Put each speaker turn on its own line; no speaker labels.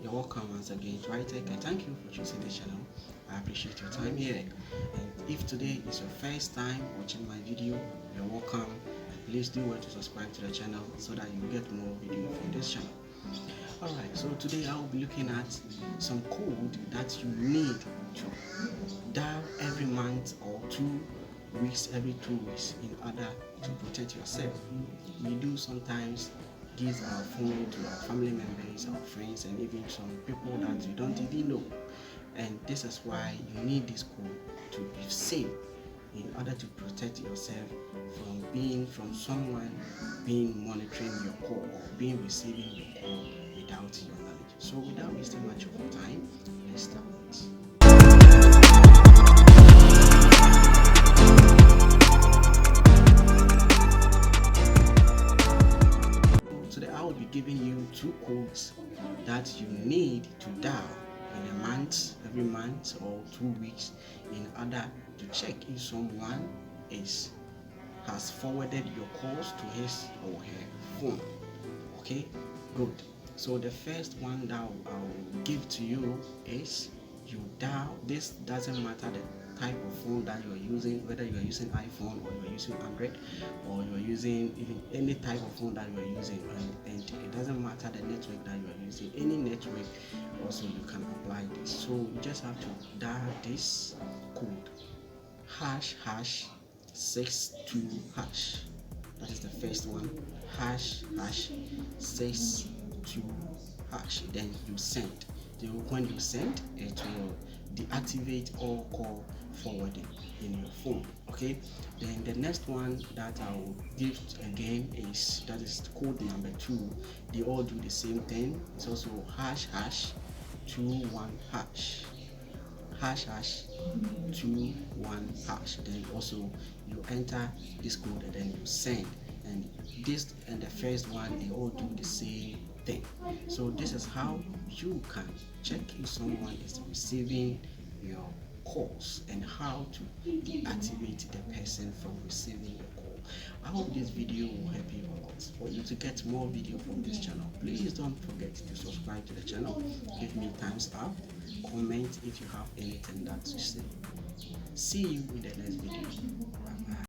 You're welcome once again to iTech, and thank you for choosing the channel. I appreciate your time here. And if today is your first time watching my video, you're welcome. Please do want to subscribe to the channel so that you get more videos from this channel. Alright, so today I will be looking at some code that you need to dial every month or 2 weeks, every 2 weeks, in order to protect yourself. We do sometimes give our phone to our family members, our friends, and even some people that you don't even know. And this is why you need this code to be safe in order to protect yourself from someone being monitoring your call or being receiving your call without your knowledge. So without wasting much of your time, let's start. Today I will be giving you 2 codes that you need to dial in a month, every month or 2 weeks, in order to check if someone has forwarded your calls to his or her phone. Okay, good. So the first one that I'll give to you is you dial. This doesn't matter the type of phone that you are using, whether you are using iPhone or you are using Android or you are using even any type of phone that you are using, and it doesn't matter the network that you are using. Any network also you can apply this. So you just have to dial this code #62#. That is the first one, #62#. Then you send. When you send, it will deactivate all call forwarding in your phone. Okay, then the next one that I will give again is code number 2. They all do the same thing. It's also ##21#. ##21#. Then also you enter this code and then you send, and this and the first one, they all do the same thing. So this is how you can check if someone is receiving your calls and how to deactivate the person from receiving your call. I hope this video will help you a lot. For you to get more video from this channel, please don't forget to subscribe to the channel, give me thumbs up, comment if you have anything that to say. See you in the next video.